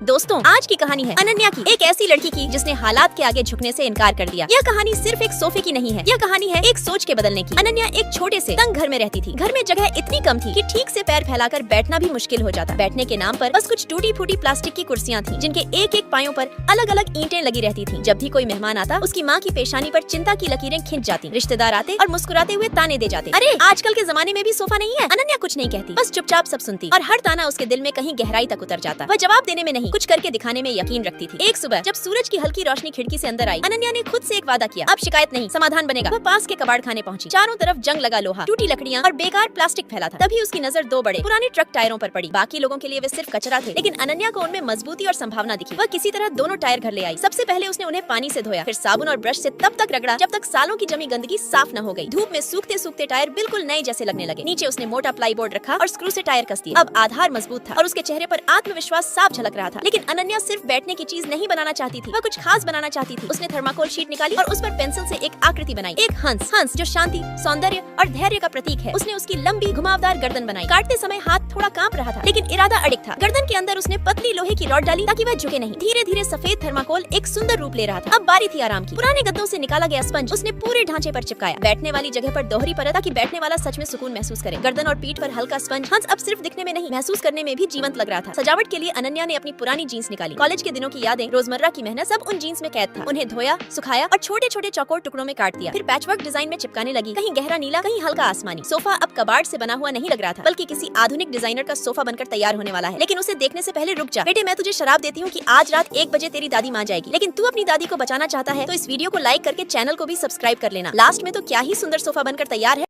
दोस्तों, आज की कहानी है अनन्या की, एक ऐसी लड़की की जिसने हालात के आगे झुकने से इनकार कर दिया। यह कहानी सिर्फ एक सोफे की नहीं है, यह कहानी है एक सोच के बदलने की। अनन्या एक छोटे से तंग घर में रहती थी। घर में जगह इतनी कम थी कि ठीक से पैर फैलाकर बैठना भी मुश्किल हो जाता। बैठने के नाम पर बस कुछ टूटी फूटी प्लास्टिक की कुर्सियां थीं, जिनके एक एक पायों पर अलग अलग ईंटें लगी रहती थीं। जब भी कोई मेहमान आता, उसकी माँ की पेशानी पर चिंता की लकीरें खिंच जाती। रिश्तेदार आते और मुस्कुराते हुए ताने दे जाते, अरे आजकल के जमाने में भी सोफा नहीं है। अनन्या कुछ नहीं कहती, बस चुपचाप सब सुनती, और हर ताना उसके दिल में कहीं गहराई तक उतर जाता। वह जवाब देने में नहीं, कुछ करके दिखाने में यकीन रखती थी। एक सुबह जब सूरज की हल्की रोशनी खिड़की से अंदर आई, अनन्या ने खुद से एक वादा किया, अब शिकायत नहीं, समाधान बनेगा। वह पास के कबाड़ खाने पहुंची। चारों तरफ जंग लगा लोहा, टूटी लकड़ियां और बेकार प्लास्टिक फैला था। तभी उसकी नजर दो बड़े पुराने ट्रक टायरों पर पड़ी। बाकी लोगों के लिए वे सिर्फ कचरा थे, लेकिन अनन्या को उनमें मजबूती और संभावना दिखी। वह किसी तरह दोनों टायर घर ले आई। सबसे पहले उसने उन्हें पानी से धोया, फिर साबुन और ब्रश से तब तक रगड़ा जब तक सालों की जमी गंदगी साफ न हो गई। धूप में सूखते सूखते टायर बिल्कुल नए जैसे लगने लगे। नीचे उसने मोटा प्लाई बोर्ड रखा और स्क्रू से टायर कस दिए। अब आधार मजबूत था और उसके चेहरे पर आत्मविश्वास साफ झलक रहा था। लेकिन अनन्या सिर्फ बैठने की चीज नहीं बनाना चाहती थी, वह कुछ खास बनाना चाहती थी। उसने थर्माकोल शीट निकाली और उस पर पेंसिल से एक आकृति बनाई, एक हंस। हंस जो शांति, सौंदर्य और धैर्य का प्रतीक है। उसने उसकी लंबी घुमावदार गर्दन बनाई। काटते समय हाथ थोड़ा कांप रहा था, लेकिन इरादा अड़िग था। गर्दन के अंदर उसने पतली लोहे की रॉड डाली ताकि वह झुके नहीं। धीरे धीरे सफेद थर्माकोल एक सुंदर रूप ले रहा था। अब बारी थी आराम की। पुराने गद्दों से निकाला गया स्पंज उसने पूरे ढांचे पर चिपकाया। बैठने वाली जगह पर दोहरी परत, ताकि बैठने वाला सच में सुकून महसूस करे। गर्दन और पीठ पर हल्का स्पंज। हंस अब सिर्फ दिखने में नहीं, महसूस करने में भी जीवंत लग रहा था। सजावट के लिए अनन्या ने अपनी पुरानी जीन्स निकाली। कॉलेज के दिनों की यादें, रोजमर्रा की मेहनत सब उन जीन्स में कैद था। उन्हें धोया, सुखाया और छोटे छोटे चौकोर टुकड़ों में काट दिया। फिर पैचवर्क डिजाइन में चिपकाने लगी, कहीं गहरा नीला, कहीं हल्का आसमानी। सोफा अब कबाड़ से बना हुआ नहीं लग रहा था, बल्कि किसी आधुनिक डिजाइनर का सोफा बनकर तैयार होने वाला है। लेकिन उसे देखने से पहले रुक जा बेटे, मैं तुझे शराब देती हूँ कि आज रात 1 बजे तेरी दादी मां जाएगी। लेकिन तू अपनी दादी को बचाना चाहता है तो इस वीडियो को लाइक करके चैनल को भी सब्सक्राइब कर लेना। लास्ट में तो क्या ही सुंदर सोफा बनकर तैयार है।